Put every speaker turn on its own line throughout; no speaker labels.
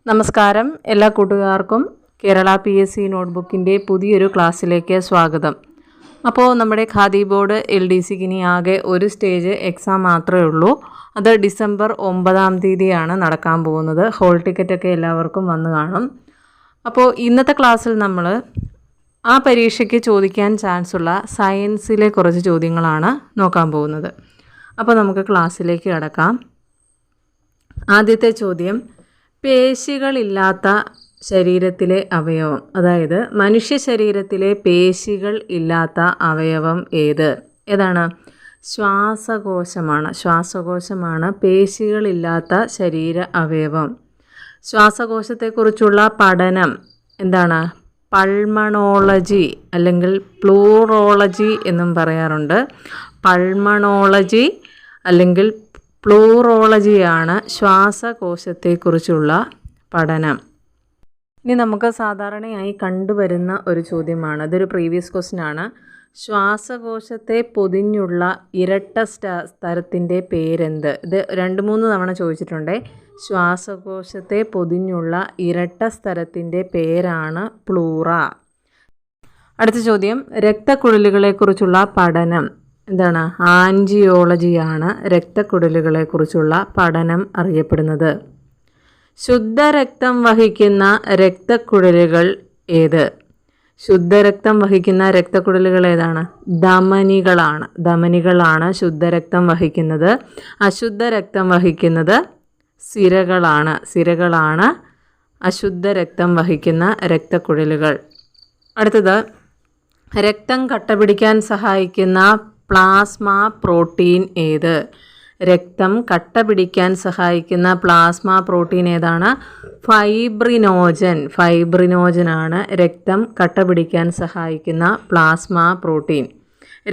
നമസ്കാരം എല്ലാ കൂട്ടുകാർക്കും കേരള PSC നോട്ട്ബുക്കിൻ്റെ പുതിയൊരു ക്ലാസ്സിലേക്ക് സ്വാഗതം. അപ്പോൾ നമ്മുടെ ഖാദി ബോർഡ് LDCക്ക് ഇനി ആകെ ഒരു സ്റ്റേജ് എക്സാം മാത്രമേ ഉള്ളൂ. അത് ഡിസംബർ 9 തീയതിയാണ് നടക്കാൻ പോകുന്നത്. ഹോൾ ടിക്കറ്റൊക്കെ എല്ലാവർക്കും വന്നു കാണും. അപ്പോൾ ഇന്നത്തെ ക്ലാസ്സിൽ നമ്മൾ ആ പരീക്ഷയ്ക്ക് ചോദിക്കാൻ ചാൻസ് ഉള്ള സയൻസിലെ കുറച്ച് ചോദ്യങ്ങളാണ് നോക്കാൻ പോകുന്നത്. അപ്പോൾ നമുക്ക് ക്ലാസ്സിലേക്ക് കടക്കാം. ആദ്യത്തെ ചോദ്യം, പേശികളില്ലാത്ത ശരീരത്തിലെ അവയവം, അതായത് മനുഷ്യ ശരീരത്തിലെ പേശികൾ ഇല്ലാത്ത അവയവം ഏതാണ്? ശ്വാസകോശമാണ് പേശികളില്ലാത്ത ശരീര അവയവം. ശ്വാസകോശത്തെക്കുറിച്ചുള്ള പഠനം എന്താണ്? പൾമണോളജി അല്ലെങ്കിൽ പ്ലൂറോളജി എന്നും പറയാറുണ്ട്. പൾമണോളജി അല്ലെങ്കിൽ പ്ലൂറോളജിയാണ് ശ്വാസകോശത്തെക്കുറിച്ചുള്ള പഠനം. ഇനി നമുക്ക് സാധാരണയായി കണ്ടുവരുന്ന ഒരു ചോദ്യമാണ്, ഇതൊരു പ്രീവിയസ് ക്വസ്റ്റ്യൻ ആണ്. ശ്വാസകോശത്തെ പൊതിഞ്ഞുള്ള ഇരട്ട സ്തരത്തിൻ്റെ പേരെന്ത്? ഇത് 2-3 തവണ ചോദിച്ചിട്ടുണ്ട്. ശ്വാസകോശത്തെ പൊതിഞ്ഞുള്ള ഇരട്ട സ്തരത്തിൻ്റെ പേരാണ് പ്ലൂറ. അടുത്ത ചോദ്യം, രക്തക്കുഴലുകളെക്കുറിച്ചുള്ള പഠനം എന്താണ്? ആൻജിയോളജിയാണ് രക്തക്കുഴലുകളെക്കുറിച്ചുള്ള പഠനം അറിയപ്പെടുന്നത്. ശുദ്ധരക്തം വഹിക്കുന്ന രക്തക്കുഴലുകൾ ഏത്? ശുദ്ധരക്തം വഹിക്കുന്ന രക്തക്കുഴലുകൾ ഏതാണ്? ധമനികളാണ് ശുദ്ധരക്തം വഹിക്കുന്നത്. അശുദ്ധ രക്തം വഹിക്കുന്നത് സിരകളാണ് അശുദ്ധ രക്തം വഹിക്കുന്ന രക്തക്കുഴലുകൾ. അടുത്തത്, രക്തം കട്ടപിടിക്കാൻ സഹായിക്കുന്ന പ്ലാസ്മ പ്രോട്ടീൻ ഏത്? രക്തം കട്ടപിടിക്കാൻ സഹായിക്കുന്ന പ്ലാസ്മ പ്രോട്ടീൻ ഏതാണ്? ഫൈബ്രിനോജനാണ് രക്തം കട്ടപിടിക്കാൻ സഹായിക്കുന്ന പ്ലാസ്മ പ്രോട്ടീൻ.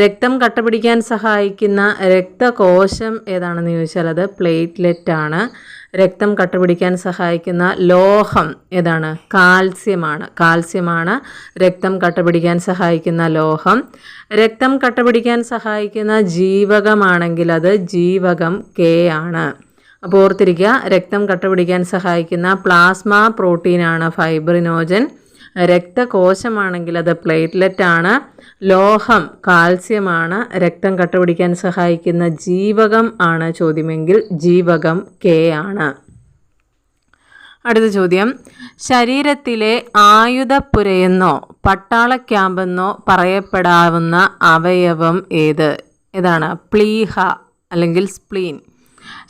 രക്തം കട്ടപിടിക്കാൻ സഹായിക്കുന്ന രക്തകോശം ഏതാണെന്ന് ചോദിച്ചാൽ അത് പ്ലേറ്റ്ലെറ്റ് ആണ്. രക്തം കട്ടപിടിക്കാൻ സഹായിക്കുന്ന ലോഹം ഏതാണ്? കാൽസ്യമാണ് രക്തം കട്ടപിടിക്കാൻ സഹായിക്കുന്ന ലോഹം. രക്തം കട്ടപിടിക്കാൻ സഹായിക്കുന്ന ജീവകമാണെങ്കിൽ അത് ജീവകം K ആണ്. അപ്പോൾ ഓർത്തിരിക്കുക, രക്തം കട്ടപിടിക്കാൻ സഹായിക്കുന്ന പ്ലാസ്മ പ്രോട്ടീനാണ് ഫൈബ്രിനോജൻ. രക്തകോശമാണെങ്കിൽ അത് പ്ലേറ്റ്ലെറ്റ് ആണ്. ലോഹം കാൽസ്യമാണ്. രക്തം കട്ടപിടിക്കാൻ സഹായിക്കുന്ന ജീവകം ആണ് ചോദ്യമെങ്കിൽ ജീവകം K ആണ്. അടുത്ത ചോദ്യം, ശരീരത്തിലെ ആയുധപ്പുരയെന്നോ പട്ടാള ക്യാമ്പെന്നോ പറയപ്പെടാവുന്ന അവയവം ഏതാണ്? പ്ലീഹ അല്ലെങ്കിൽ സ്പ്ലീൻ.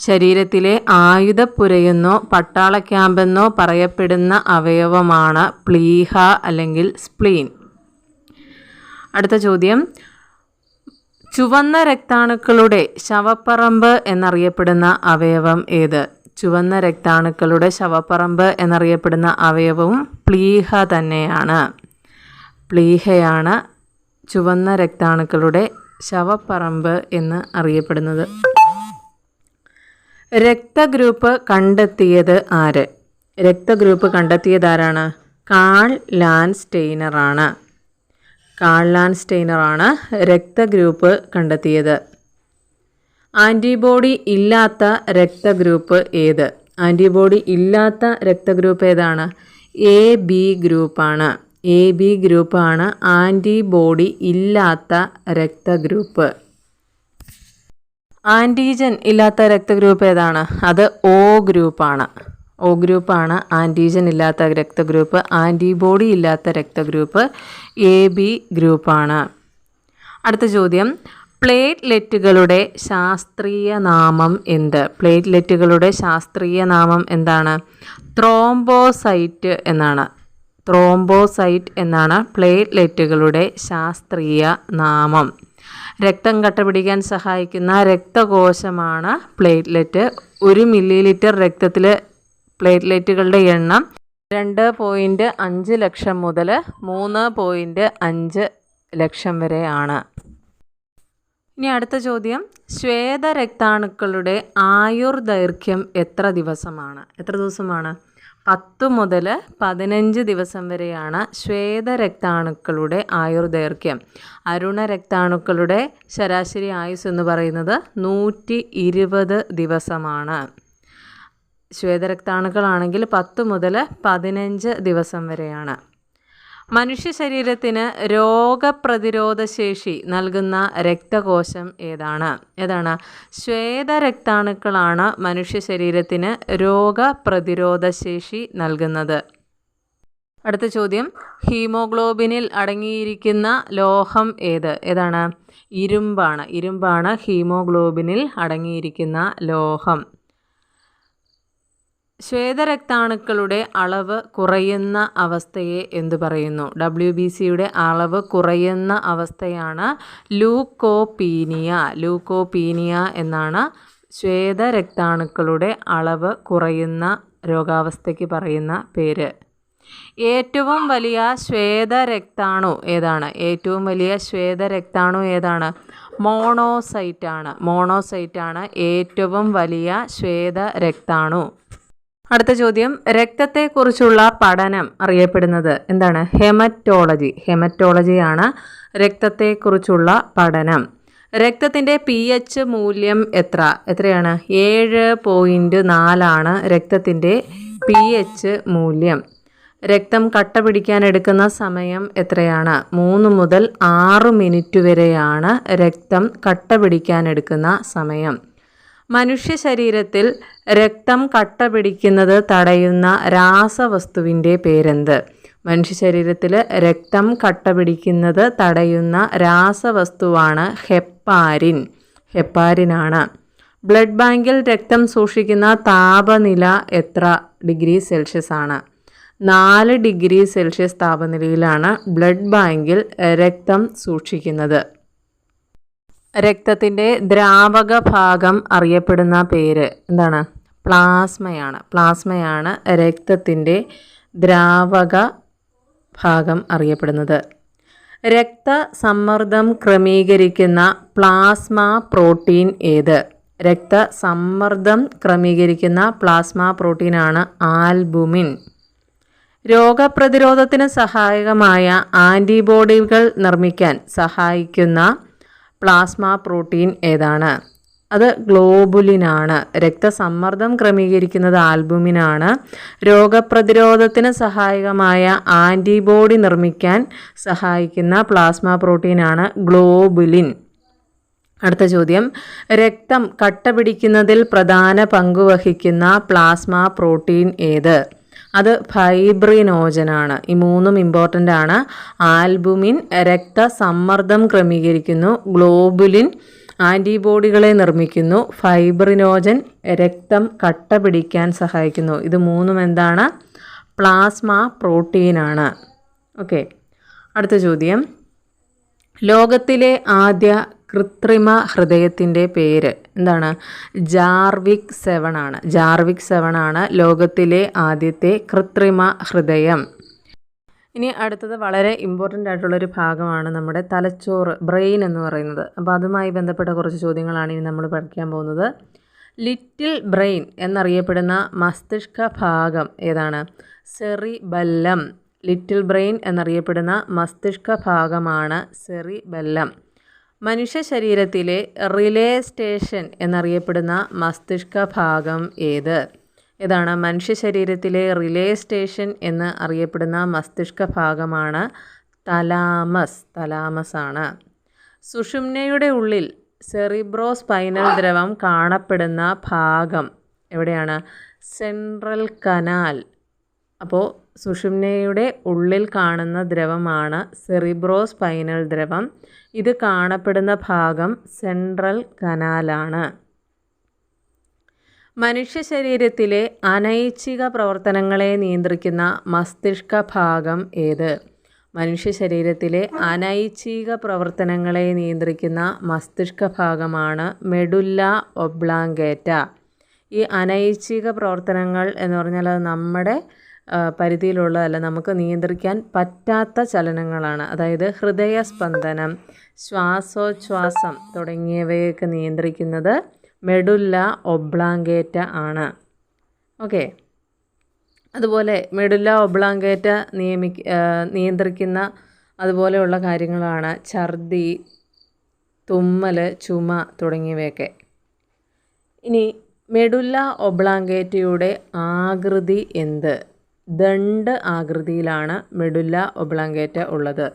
ശരീരത്തിലെ ആയുധപ്പുരയെന്നോ പട്ടാള ക്യാമ്പെന്നോ പറയപ്പെടുന്ന അവയവമാണ് പ്ലീഹ അല്ലെങ്കിൽ സ്പ്ലീൻ. അടുത്ത ചോദ്യം, ചുവന്ന രക്താണുക്കളുടെ ശവപ്പറമ്പ് എന്നറിയപ്പെടുന്ന അവയവം ഏത്? ചുവന്ന രക്താണുക്കളുടെ ശവപ്പറമ്പ് എന്നറിയപ്പെടുന്ന അവയവവും പ്ലീഹ തന്നെയാണ്. പ്ലീഹയാണ് ചുവന്ന രക്താണുക്കളുടെ ശവപ്പറമ്പ് എന്ന് അറിയപ്പെടുന്നത്. രക്തഗ്രൂപ്പ് കണ്ടെത്തിയത് ആര്? രക്തഗ്രൂപ്പ് കണ്ടെത്തിയത് ആരാണ്? കാൾ ലാൻഡ്സ്റ്റെയ്നറാണ് രക്തഗ്രൂപ്പ് കണ്ടെത്തിയത്. ആൻറ്റിബോഡി ഇല്ലാത്ത രക്തഗ്രൂപ്പ് ഏത്? ആൻറ്റിബോഡി ഇല്ലാത്ത രക്തഗ്രൂപ്പ് ഏതാണ്? AB ഗ്രൂപ്പാണ്. AB ഗ്രൂപ്പാണ് ആൻറ്റിബോഡി ഇല്ലാത്ത രക്തഗ്രൂപ്പ്. ആൻറ്റിജൻ ഇല്ലാത്ത രക്തഗ്രൂപ്പ് ഏതാണ്? അത് O ഗ്രൂപ്പാണ്. O ഗ്രൂപ്പാണ് ആൻറ്റിജൻ ഇല്ലാത്ത രക്തഗ്രൂപ്പ്. ആൻറ്റിബോഡി ഇല്ലാത്ത രക്തഗ്രൂപ്പ് AB ഗ്രൂപ്പാണ്. അടുത്ത ചോദ്യം, പ്ലേറ്റ്ലെറ്റുകളുടെ ശാസ്ത്രീയ നാമം എന്ത്? പ്ലേറ്റ്ലെറ്റുകളുടെ ശാസ്ത്രീയ നാമം എന്താണ്? ത്രോംബോസൈറ്റ് എന്നാണ് പ്ലേറ്റ്ലെറ്റുകളുടെ ശാസ്ത്രീയ നാമം. രക്തം കട്ടപിടിക്കാൻ സഹായിക്കുന്ന രക്തകോശമാണ് പ്ലേറ്റ്ലെറ്റ്. 1 മില്ലിലിറ്റർ രക്തത്തിൽ പ്ലേറ്റ്ലെറ്റുകളുടെ എണ്ണം 2.5 ലക്ഷം മുതൽ 3.5 ലക്ഷം വരെ ആണ്. ഇനി അടുത്ത ചോദ്യം, ശ്വേതരക്താണുക്കളുടെ ആയുർദൈർഘ്യം എത്ര ദിവസമാണ്? 10 മുതൽ 15 ദിവസം വരെയാണ് ശ്വേതരക്താണുക്കളുടെ ആയുർദൈർഘ്യം. അരുണരക്താണുക്കളുടെ ശരാശരി ആയുസ് എന്ന് പറയുന്നത് 120 ദിവസമാണ്. ശ്വേതരക്താണുക്കളാണെങ്കിൽ 10 മുതൽ 15 ദിവസം വരെയാണ്. മനുഷ്യ ശരീരത്തിന് രോഗപ്രതിരോധ ശേഷി നൽകുന്ന രക്തകോശം ഏതാണ്? ശ്വേതരക്താണുക്കളാണ് മനുഷ്യ ശരീരത്തിന് രോഗപ്രതിരോധ ശേഷി നൽകുന്നത്. അടുത്ത ചോദ്യം, ഹീമോഗ്ലോബിനിൽ അടങ്ങിയിരിക്കുന്ന ലോഹം ഏതാണ്? ഇരുമ്പാണ് ഹീമോഗ്ലോബിനിൽ അടങ്ങിയിരിക്കുന്ന ലോഹം. ശ്വേതരക്താണുക്കളുടെ അളവ് കുറയുന്ന അവസ്ഥയെ എന്തു പറയുന്നു? WBCയുടെ അളവ് കുറയുന്ന അവസ്ഥയാണ് ലൂക്കോപീനിയ എന്നാണ് ശ്വേതരക്താണുക്കളുടെ അളവ് കുറയുന്ന രോഗാവസ്ഥയ്ക്ക് പറയുന്ന പേര്. ഏറ്റവും വലിയ ശ്വേതരക്താണു ഏതാണ്? മോണോസൈറ്റാണ് ഏറ്റവും വലിയ ശ്വേതരക്താണു. അടുത്ത ചോദ്യം, രക്തത്തെക്കുറിച്ചുള്ള പഠനം അറിയപ്പെടുന്നത് എന്താണ്? ഹെമറ്റോളജിയാണ് രക്തത്തെക്കുറിച്ചുള്ള പഠനം. രക്തത്തിൻ്റെ pH മൂല്യം എത്രയാണ്? 7.4 രക്തത്തിൻ്റെ pH മൂല്യം. രക്തം കട്ട പിടിക്കാൻ എടുക്കുന്ന സമയം എത്രയാണ്? 3 മുതൽ 6 മിനിറ്റ് വരെയാണ് രക്തം കട്ട പിടിക്കാൻ എടുക്കുന്ന സമയം. മനുഷ്യ ശരീരത്തിൽ രക്തം കട്ട പിടിക്കുന്നത് തടയുന്ന രാസവസ്തുവിൻ്റെ പേരെന്ത്? മനുഷ്യ ശരീരത്തിൽ രക്തം കട്ട പിടിക്കുന്നത് തടയുന്ന രാസവസ്തുവാണ് ഹെപ്പാരിനാണ്. ബ്ലഡ് ബാങ്കിൽ രക്തം സൂക്ഷിക്കുന്ന താപനില എത്ര ഡിഗ്രി സെൽഷ്യസ് ആണ്? 4 ഡിഗ്രി സെൽഷ്യസ് താപനിലയിലാണ് ബ്ലഡ് ബാങ്കിൽ രക്തം സൂക്ഷിക്കുന്നത്. രക്തത്തിൻ്റെ ദ്രാവക ഭാഗം അറിയപ്പെടുന്ന പേര് എന്താണ്? പ്ലാസ്മയാണ് രക്തത്തിൻ്റെ ദ്രാവക ഭാഗം അറിയപ്പെടുന്നത്. രക്തസമ്മർദ്ദം ക്രമീകരിക്കുന്ന പ്ലാസ്മ പ്രോട്ടീൻ ഏത്? രക്തസമ്മർദ്ദം ക്രമീകരിക്കുന്ന പ്ലാസ്മ പ്രോട്ടീനാണ് ആൽബുമിൻ. രോഗപ്രതിരോധത്തിന് സഹായകമായ ആൻറ്റിബോഡികൾ നിർമ്മിക്കാൻ സഹായിക്കുന്ന പ്ലാസ്മ പ്രോട്ടീൻ ഏതാണ്? അത് ഗ്ലോബുലിനാണ്. രക്തസമ്മർദ്ദം ക്രമീകരിക്കുന്നത് ആൽബുമിനാണ്. രോഗപ്രതിരോധത്തിന് സഹായകമായ ആൻറ്റിബോഡി നിർമ്മിക്കാൻ സഹായിക്കുന്ന പ്ലാസ്മ പ്രോട്ടീനാണ് ഗ്ലോബുലിൻ. അടുത്ത ചോദ്യം, രക്തം കട്ട പിടിക്കുന്നതിൽ പ്രധാന പങ്കുവഹിക്കുന്ന പ്ലാസ്മ പ്രോട്ടീൻ ഏത്? അത് ഫൈബ്രിനോജനാണ്. ഈ മൂന്നും ഇമ്പോർട്ടൻ്റ് ആണ്. ആൽബുമിൻ രക്തസമ്മർദ്ദം ക്രമീകരിക്കുന്നു, ഗ്ലോബുലിൻ ആൻറ്റിബോഡികളെ നിർമ്മിക്കുന്നു, ഫൈബ്രിനോജൻ രക്തം കട്ട പിടിക്കാൻ സഹായിക്കുന്നു. ഇത് മൂന്നും എന്താണ്? പ്ലാസ്മ പ്രോട്ടീനാണ്. ഓക്കെ, അടുത്ത ചോദ്യം, ലോകത്തിലെ ആദ്യ കൃത്രിമ ഹൃദയത്തിൻ്റെ പേര് എന്താണ്? ജാർവിക് 7 ആണ് ലോകത്തിലെ ആദ്യത്തെ കൃത്രിമ ഹൃദയം. ഇനി അടുത്തത് വളരെ ഇമ്പോർട്ടൻ്റ് ആയിട്ടുള്ളൊരു ഭാഗമാണ് നമ്മുടെ തലച്ചോറ്, ബ്രെയിൻ എന്ന് പറയുന്നത്. അപ്പോൾ അതുമായി ബന്ധപ്പെട്ട കുറച്ച് ചോദ്യങ്ങളാണ് ഇനി നമ്മൾ പഠിക്കാൻ പോകുന്നത്. ലിറ്റിൽ ബ്രെയിൻ എന്നറിയപ്പെടുന്ന മസ്തിഷ്ക ഭാഗം ഏതാണ്? സെറിബെല്ലം. ലിറ്റിൽ ബ്രെയിൻ എന്നറിയപ്പെടുന്ന മസ്തിഷ്ക ഭാഗമാണ് സെറിബെല്ലം. മനുഷ്യ ശരീരത്തിലെ റിലേ സ്റ്റേഷൻ എന്നറിയപ്പെടുന്ന മസ്തിഷ്ക ഭാഗം ഏതാണ്? മനുഷ്യ ശരീരത്തിലെ റിലേ സ്റ്റേഷൻ എന്ന് അറിയപ്പെടുന്ന മസ്തിഷ്ക ഭാഗമാണ് തലാമസ് ആണ്. സുഷുമ്നയുടെ ഉള്ളിൽ സെറിബ്രോസ്പൈനൽ ദ്രവം കാണപ്പെടുന്ന ഭാഗം എവിടെയാണ്? Central canal. അപ്പോൾ സുഷുമ്നയുടെ ഉള്ളിൽ കാണുന്ന ദ്രവമാണ് സെറിബ്രോസ്പൈനൽ ദ്രവം. ഇത് കാണപ്പെടുന്ന ഭാഗം സെൻട്രൽ കനാലാണ്. മനുഷ്യ ശരീരത്തിലെ അനൈച്ഛിക പ്രവർത്തനങ്ങളെ നിയന്ത്രിക്കുന്ന മസ്തിഷ്ക ഭാഗം ഏത്? മനുഷ്യ ശരീരത്തിലെ അനൈച്ഛിക പ്രവർത്തനങ്ങളെ നിയന്ത്രിക്കുന്ന മസ്തിഷ്ക ഭാഗമാണ് മെഡുല്ല ഒബ്ലാങ്കേറ്റ. ഈ അനൈച്ഛിക പ്രവർത്തനങ്ങൾ എന്ന് പറഞ്ഞാൽ അത് നമ്മുടെ പരിധിയിലുള്ളതല്ല, നമുക്ക് നിയന്ത്രിക്കാൻ പറ്റാത്ത ചലനങ്ങളാണ്. അതായത് ഹൃദയസ്പന്ദനം, ശ്വാസോച്ഛ്വാസം തുടങ്ങിയവയൊക്കെ നിയന്ത്രിക്കുന്നത് മെഡുല്ല ഒബ്ലാങ്കേറ്റ ആണ്. ഓക്കെ, അതുപോലെ മെഡുല്ല ഒബ്ലാങ്കേറ്റ നിയന്ത്രിക്കുന്ന അതുപോലെയുള്ള കാര്യങ്ങളാണ് ഛർദി, തുമ്മൽ, ചുമ തുടങ്ങിയവയൊക്കെ. ഇനി മെഡുല്ല ഒബ്ലാങ്കേറ്റയുടെ ആകൃതി എന്ത്? ദണ്ഡ് ആകൃതിയിലാണ് മെഡുല്ല ഒബ്ലാങ്കേറ്റ ഉള്ളത്.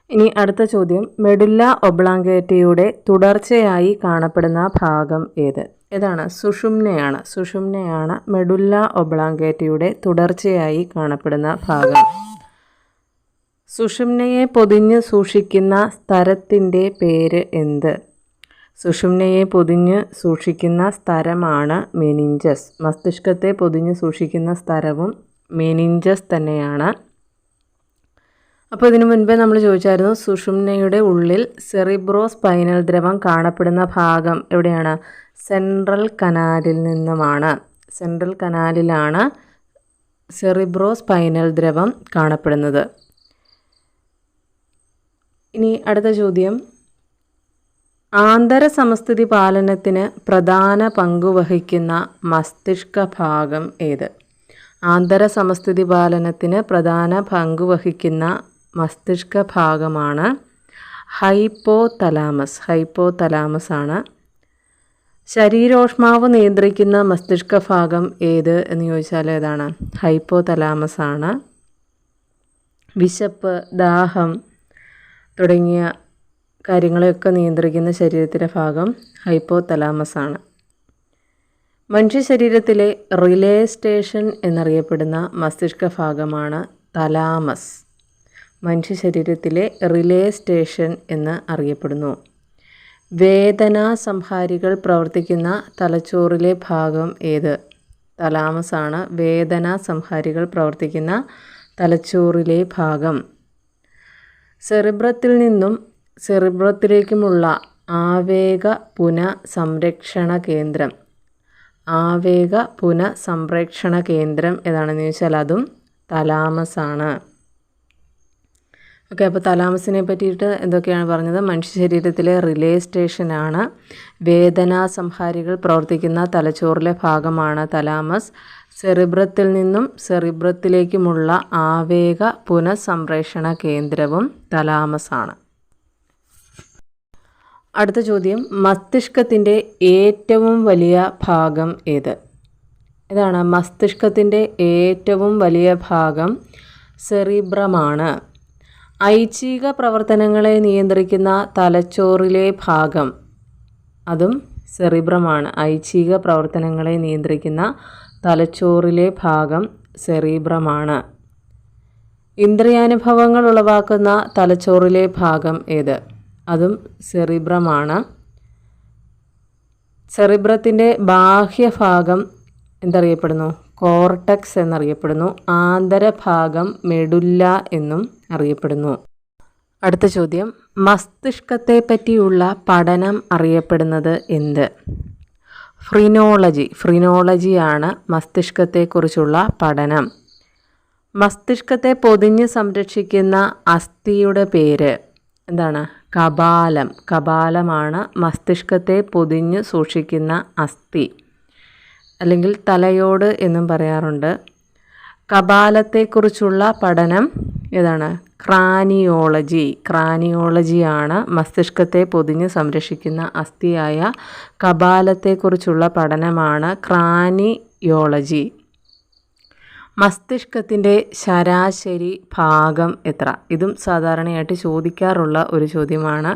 ഇനി അടുത്ത ചോദ്യം, മെഡുല്ല ഒബ്ലാങ്കേറ്റയുടെ തുടർച്ചയായി കാണപ്പെടുന്ന ഭാഗം ഏത്? ഏതാണ്? സുഷുമ്നയാണ്. സുഷുമ്നയാണ് മെഡുല്ല ഒബ്ലാങ്കേറ്റയുടെ തുടർച്ചയായി കാണപ്പെടുന്ന ഭാഗം. സുഷുമ്നയെ പൊതിഞ്ഞ് സൂക്ഷിക്കുന്ന സ്തരത്തിൻ്റെ പേര് എന്ത്? സുഷുമ്നയെ പൊതിഞ്ഞ് സൂക്ഷിക്കുന്ന സ്തരമാണ് മെനിഞ്ചസ്. മസ്തിഷ്കത്തെ പൊതിഞ്ഞ് സൂക്ഷിക്കുന്ന സ്തരവും മെനിഞ്ചസ് തന്നെയാണ്. അപ്പോൾ ഇതിനു മുൻപേ നമ്മൾ ചോദിച്ചായിരുന്നു, സുഷുമ്നയുടെ ഉള്ളിൽ സെറിബ്രോ സ്പൈനൽ ദ്രവം കാണപ്പെടുന്ന ഭാഗം എവിടെയാണ്? സെൻട്രൽ കനാലിൽ നിന്നുമാണ്. സെൻട്രൽ കനാലിലാണ് സെറിബ്രോ സ്പൈനൽ ദ്രവം കാണപ്പെടുന്നത്. ഇനി അടുത്ത ചോദ്യം, ആന്തര സമസ്ഥിതി പാലനത്തിന് പ്രധാന പങ്കുവഹിക്കുന്ന മസ്തിഷ്ക ഭാഗം ഏത്? ആന്തര സമസ്ഥിതി പാലനത്തിന് പ്രധാന പങ്കുവഹിക്കുന്ന മസ്തിഷ്ക ഭാഗമാണ് ഹൈപ്പോതലാമസ്. ഹൈപ്പോതലാമസ് ആണ്. ശരീരോഷ്മാവ് നിയന്ത്രിക്കുന്ന മസ്തിഷ്ക ഭാഗം ഏത് എന്ന് ചോദിച്ചാൽ ഏതാണ്? ഹൈപ്പോതലാമസ് ആണ്. വിശപ്പ്, ദാഹം തുടങ്ങിയ കാര്യങ്ങളെയൊക്കെ നിയന്ത്രിക്കുന്ന ശരീരത്തിലെ ഭാഗം ഹൈപ്പോതലാമസ് ആണ്. മനുഷ്യ ശരീരത്തിലെ റിലേ സ്റ്റേഷൻ എന്നറിയപ്പെടുന്ന മസ്തിഷ്ക ഭാഗമാണ് തലാമസ്. മനുഷ്യ ശരീരത്തിലെ റിലേ സ്റ്റേഷൻ എന്ന് അറിയപ്പെടുന്നു. വേദനാ സംഹാരികൾ പ്രവർത്തിക്കുന്ന തലച്ചോറിലെ ഭാഗം ഏത്? തലാമസ് ആണ് വേദനാ സംഹാരികൾ പ്രവർത്തിക്കുന്ന തലച്ചോറിലെ ഭാഗം. സെറിബ്രത്തിൽ നിന്നും സെറിബ്രത്തിലേക്കുമുള്ള ആവേഗ പുനഃസംരക്ഷണ കേന്ദ്രം. ആവേഗ പുനഃസംരക്ഷണ കേന്ദ്രം ഏതാണെന്ന് ചോദിച്ചാൽ അതും തലാമസ് ആണ്. ഓക്കെ, അപ്പോൾ തലാമസിനെ പറ്റിയിട്ട് എന്തൊക്കെയാണ് പറഞ്ഞത്? മനുഷ്യ ശരീരത്തിലെ റിലേ സ്റ്റേഷനാണ്. വേദനാ സംഹാരികൾ പ്രവർത്തിക്കുന്ന തലച്ചോറിലെ ഭാഗമാണ് തലാമസ്. സെറിബ്രത്തിൽ നിന്നും സെറിബ്രത്തിലേക്കുമുള്ള ആവേഗ പുനഃസംരക്ഷണ കേന്ദ്രവും തലാമസ് ആണ്. അടുത്ത ചോദ്യം, മസ്തിഷ്കത്തിൻ്റെ ഏറ്റവും വലിയ ഭാഗം ഏത്? ഇതാണ് മസ്തിഷ്കത്തിൻ്റെ ഏറ്റവും വലിയ ഭാഗം സെറിബ്രമാണ്. ഐച്ഛിക പ്രവർത്തനങ്ങളെ നിയന്ത്രിക്കുന്ന തലച്ചോറിലെ ഭാഗം അതും സെറിബ്രമാണ്. ഐച്ഛിക പ്രവർത്തനങ്ങളെ നിയന്ത്രിക്കുന്ന തലച്ചോറിലെ ഭാഗം സെറിബ്രമാണ്. ഇന്ദ്രിയാനുഭവങ്ങൾ ഉളവാക്കുന്ന തലച്ചോറിലെ ഭാഗം ഏത്? അതും സെറിബ്രമാണ്. സെറിബ്രത്തിൻ്റെ ബാഹ്യഭാഗം എന്തറിയപ്പെടുന്നു? കോർട്ടക്സ് എന്നറിയപ്പെടുന്നു. ആന്തരഭാഗം മെഡുല്ല എന്നും അറിയപ്പെടുന്നു. അടുത്ത ചോദ്യം, മസ്തിഷ്കത്തെ പറ്റിയുള്ള പഠനം അറിയപ്പെടുന്നത് എന്ത്? ഫ്രിനോളജി. ഫ്രിനോളജിയാണ് മസ്തിഷ്കത്തെക്കുറിച്ചുള്ള പഠനം. മസ്തിഷ്കത്തെ പൊതിഞ്ഞ് സംരക്ഷിക്കുന്ന അസ്ഥിയുടെ പേര് എന്താണ്? കപാലം. കപാലമാണ് മസ്തിഷ്കത്തെ പൊതിഞ്ഞ് സൂക്ഷിക്കുന്ന അസ്ഥി, അല്ലെങ്കിൽ തലയോട് എന്നും പറയാറുണ്ട്. കപാലത്തെക്കുറിച്ചുള്ള പഠനം ഏതാണ്? ക്രാനിയോളജി. ക്രാനിയോളജിയാണ് മസ്തിഷ്കത്തെ പൊതിഞ്ഞ് സംരക്ഷിക്കുന്ന അസ്ഥിയായ കപാലത്തെക്കുറിച്ചുള്ള പഠനമാണ് ക്രാനിയോളജി. മസ്തിഷ്കത്തിൻ്റെ ശരാശരി ഭാഗം എത്ര? ഇതും സാധാരണയായിട്ട് ചോദിക്കാറുള്ള ഒരു ചോദ്യമാണ്.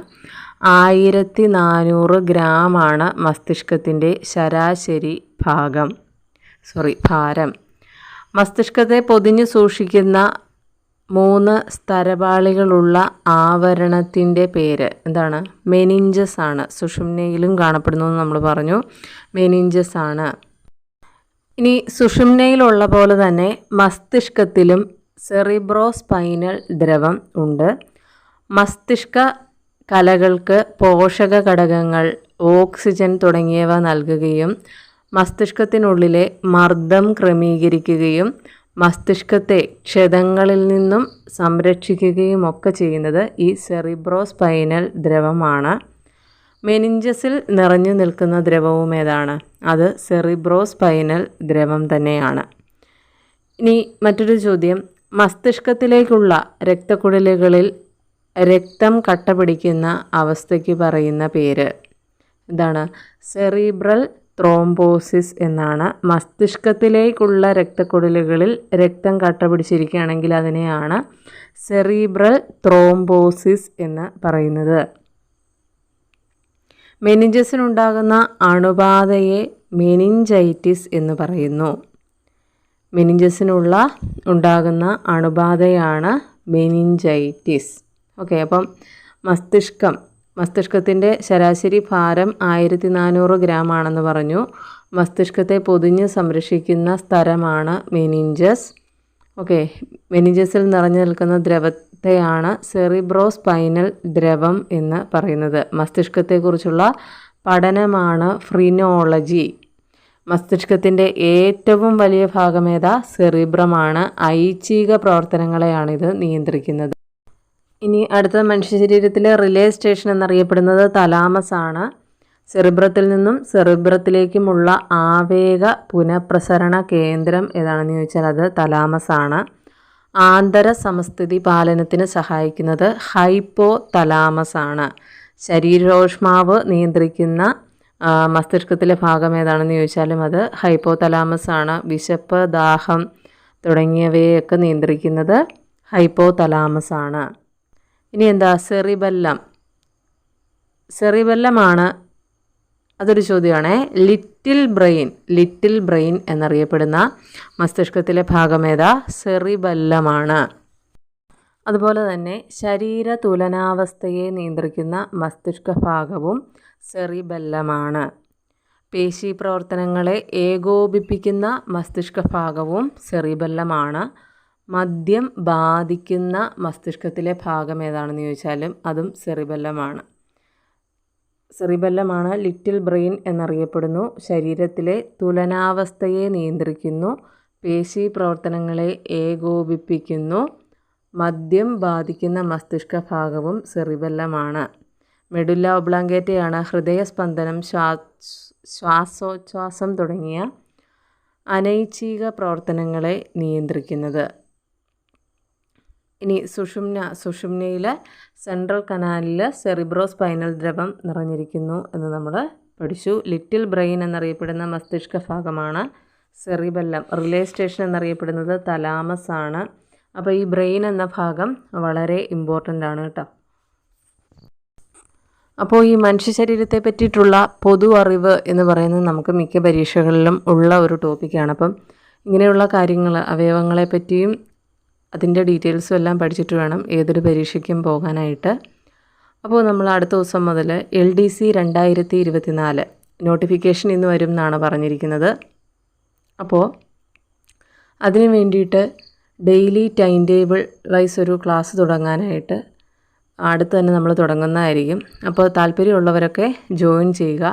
1400 ഗ്രാമാണ് മസ്തിഷ്കത്തിൻ്റെ ശരാശരി ഭാരം. മസ്തിഷ്കത്തെ പൊതിഞ്ഞു സൂക്ഷിക്കുന്ന 3 സ്തരപാളികളുള്ള ആവരണത്തിൻ്റെ പേര് എന്താണ്? മെനിഞ്ചസ് ആണ്. സുഷുമ്നയിലും കാണപ്പെടുന്നു എന്ന് നമ്മൾ പറഞ്ഞു. മെനിഞ്ചസ് ആണ്. ഇനി സുഷുമ്നയിലുള്ള പോലെ തന്നെ മസ്തിഷ്കത്തിലും സെറിബ്രോ സ്പൈനൽ ദ്രവം ഉണ്ട്. മസ്തിഷ്ക കലകൾക്ക് പോഷക ഘടകങ്ങൾ, ഓക്സിജൻ തുടങ്ങിയവ നൽകുകയും മസ്തിഷ്കത്തിനുള്ളിലെ മർദ്ദം ക്രമീകരിക്കുകയും മസ്തിഷ്കത്തെ ക്ഷതങ്ങളിൽ നിന്നും സംരക്ഷിക്കുകയും ഒക്കെ ചെയ്യുന്നത് ഈ സെറിബ്രോ സ്പൈനൽ ദ്രവമാണ്. മെനിഞ്ചസിൽ നിറഞ്ഞു നിൽക്കുന്ന ദ്രവവും ഏതാണ്? അത് സെറിബ്രോ സ്പൈനൽ ദ്രവം തന്നെയാണ്. ഇനി മറ്റൊരു ചോദ്യം, മസ്തിഷ്കത്തിലേക്കുള്ള രക്തക്കുഴലുകളിൽ രക്തം കട്ട പിടിക്കുന്ന അവസ്ഥയ്ക്ക് പറയുന്ന പേര് എന്താണ്? സെറിബ്രൽ ത്രോംബോസിസ് എന്നാണ്. മസ്തിഷ്കത്തിലേക്കുള്ള രക്തക്കുഴലുകളിൽ രക്തം കട്ട പിടിച്ചിരിക്കുകയാണെങ്കിൽ അതിനെയാണ് സെറീബ്രൽ ത്രോംബോസിസ് എന്ന് പറയുന്നത്. മെനിഞ്ചസിനുണ്ടാകുന്ന അണുബാധയെ മെനിഞ്ചൈറ്റിസ് എന്ന് പറയുന്നു. മെനിഞ്ചസിനുള്ള ഉണ്ടാകുന്ന അണുബാധയാണ് മെനിഞ്ചൈറ്റിസ്. ഓക്കെ, അപ്പം മസ്തിഷ്കത്തിൻ്റെ ശരാശരി ഭാരം 1400 ഗ്രാം ആണെന്ന് പറഞ്ഞു. മസ്തിഷ്കത്തെ പൊതിഞ്ഞ് സംരക്ഷിക്കുന്ന സ്ഥലമാണ് മെനിഞ്ചസ്. ഓക്കെ, മെനിഞ്ചസിൽ നിറഞ്ഞു നിൽക്കുന്ന ദ്രവത്തെയാണ് സെറിബ്രോസ്പൈനൽ ദ്രവം എന്ന് പറയുന്നത്. മസ്തിഷ്കത്തെക്കുറിച്ചുള്ള പഠനമാണ് ഫ്രീനോളജി. മസ്തിഷ്കത്തിൻ്റെ ഏറ്റവും വലിയ ഭാഗം ഏതാ? സെറിബ്രമാണ്. ഐച്ഛിക പ്രവർത്തനങ്ങളെയാണിത് നിയന്ത്രിക്കുന്നത്. ഇനി അടുത്ത മനുഷ്യ ശരീരത്തിലെ റിലേ സ്റ്റേഷൻ എന്നറിയപ്പെടുന്നത് തലാമസ് ആണ്. സെറിബ്രത്തിൽ നിന്നും സെറിബ്രത്തിലേക്കുമുള്ള ആവേഗ പുനഃപ്രസരണ കേന്ദ്രം ഏതാണെന്ന് ചോദിച്ചാൽ അത് തലാമസ് ആണ്. ആന്തര സമസ്ഥിതി പാലനത്തിന് സഹായിക്കുന്നത് ഹൈപ്പോ തലാമസ് ആണ്. ശരീരോഷ്മാവ് നിയന്ത്രിക്കുന്ന മസ്തിഷ്കത്തിലെ ഭാഗം ഏതാണെന്ന് ചോദിച്ചാലും അത് ഹൈപ്പോ തലാമസ് ആണ്. വിശപ്പ്, ദാഹം തുടങ്ങിയവയൊക്കെ നിയന്ത്രിക്കുന്നത് ഹൈപ്പോ തലാമസ് ആണ്. ഇനി എന്താ? സെറിബെല്ലമാണ്. അതൊരു ചോദ്യമാണേ. ലിറ്റിൽ ബ്രെയിൻ എന്നറിയപ്പെടുന്ന മസ്തിഷ്കത്തിലെ ഭാഗം ഏതാ? സെറിബെല്ലമാണ്. അതുപോലെ തന്നെ ശരീര തുലനാവസ്ഥയെ നിയന്ത്രിക്കുന്ന മസ്തിഷ്ക ഭാഗവും സെറിബെല്ലമാണ്. പേശി പ്രവർത്തനങ്ങളെ ഏകോപിപ്പിക്കുന്ന മസ്തിഷ്ക ഭാഗവും സെറിബെല്ലമാണ്. മദ്യം ബാധിക്കുന്ന മസ്തിഷ്കത്തിലെ ഭാഗം ഏതാണെന്ന് ചോദിച്ചാലും അതും സെറിബെല്ലമാണ്. സെറിബെല്ലമാണ് ലിറ്റിൽ ബ്രെയിൻ എന്നറിയപ്പെടുന്നു. ശരീരത്തിലെ തുലനാവസ്ഥയെ നിയന്ത്രിക്കുന്നു, പേശി പ്രവർത്തനങ്ങളെ ഏകോപിപ്പിക്കുന്നു. മദ്യം ബാധിക്കുന്ന മസ്തിഷ്ക ഭാഗവും സെറിബെല്ലമാണ്. മെഡുല്ല ഒബ്ലാങ്കേറ്റയാണ് ഹൃദയസ്പന്ദനം, ശ്വാസോച്ഛ്വാസം തുടങ്ങിയ അനൈച്ഛിക പ്രവർത്തനങ്ങളെ നിയന്ത്രിക്കുന്നത്. ഇനി സുഷുമ്നയിലെ സെൻട്രൽ കനാലിൽ സെറിബ്രോസ്പൈനൽ ദ്രവം നിറഞ്ഞിരിക്കുന്നു എന്ന് നമ്മൾ പഠിച്ചു. ലിറ്റിൽ ബ്രെയിൻ എന്നറിയപ്പെടുന്ന മസ്തിഷ്ക ഭാഗമാണ് സെറിബെല്ലം. റിലേ സ്റ്റേഷൻ എന്നറിയപ്പെടുന്നത് തലാമസ് ആണ്. അപ്പോൾ ഈ ബ്രെയിൻ എന്ന ഭാഗം വളരെ ഇമ്പോർട്ടൻ്റ് ആണ് കേട്ടോ. അപ്പോൾ ഈ മനുഷ്യ ശരീരത്തെ പറ്റിയിട്ടുള്ള പൊതു അറിവ് എന്ന് പറയുന്നത് നമുക്ക് മിക്ക പരീക്ഷകളിലും ഉള്ള ഒരു ടോപ്പിക്കാണ്. അപ്പം ഇങ്ങനെയുള്ള കാര്യങ്ങൾ, അവയവങ്ങളെ പറ്റിയും അതിൻ്റെ ഡീറ്റെയിൽസും എല്ലാം പഠിച്ചിട്ട് വേണം ഏതൊരു പരീക്ഷയ്ക്കും പോകാനായിട്ട്. അപ്പോൾ നമ്മൾ അടുത്ത ദിവസം മുതൽ LDC 2024 നോട്ടിഫിക്കേഷൻ ഇന്ന് വരും എന്നാണ് പറഞ്ഞിരിക്കുന്നത്. അപ്പോൾ അതിന് വേണ്ടിയിട്ട് ഡെയിലി ടൈം ടേബിൾ വൈസ് ഒരു ക്ലാസ് തുടങ്ങാനായിട്ട് അടുത്ത് തന്നെ നമ്മൾ തുടങ്ങുന്നതായിരിക്കും. അപ്പോൾ താല്പര്യമുള്ളവരൊക്കെ ജോയിൻ ചെയ്യുക.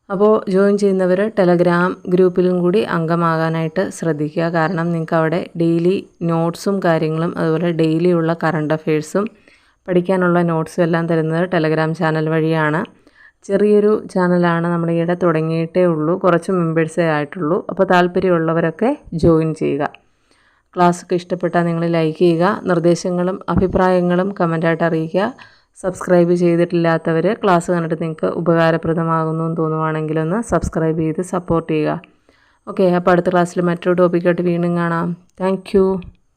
അപ്പോൾ ജോയിൻ ചെയ്യുന്നവർ ടെലഗ്രാം ഗ്രൂപ്പിലും കൂടി അംഗമാകാനായിട്ട് ശ്രദ്ധിക്കുക. കാരണം നിങ്ങൾക്ക് അവിടെ ഡെയിലി നോട്ട്സും കാര്യങ്ങളും അതുപോലെ ഡെയിലി ഉള്ള കറണ്ട് അഫെയർസും പഠിക്കാനുള്ള നോട്ട്സും എല്ലാം തരുന്നത് ടെലഗ്രാം ചാനൽ വഴിയാണ്. ചെറിയൊരു ചാനലാണ്, നമ്മൾ ഈയിടെ തുടങ്ങിയിട്ടേ ഉള്ളൂ, കുറച്ച് മെമ്പേഴ്സേ ആയിട്ടുള്ളൂ. അപ്പോൾ താല്പര്യമുള്ളവരൊക്കെ ജോയിൻ ചെയ്യുക. ക്ലാസ്സൊക്കെ ഇഷ്ടപ്പെട്ടാൽ നിങ്ങൾ ലൈക്ക് ചെയ്യുക. നിർദ്ദേശങ്ങളും അഭിപ്രായങ്ങളും കമൻറ്റായിട്ട് അറിയിക്കുക. സബ്സ്ക്രൈബ് ചെയ്തിട്ടില്ലാത്തവർ ക്ലാസ് കണ്ടിട്ട് നിങ്ങൾക്ക് ഉപകാരപ്രദമാകുന്നു എന്ന് തോന്നുവാണെങ്കിലൊന്ന് സബ്സ്ക്രൈബ് ചെയ്ത് സപ്പോർട്ട് ചെയ്യുക. ഓക്കെ, അപ്പോൾ അടുത്ത ക്ലാസ്സിൽ മറ്റൊരു ടോപ്പിക്കായിട്ട് വീണ്ടും കാണാം. താങ്ക്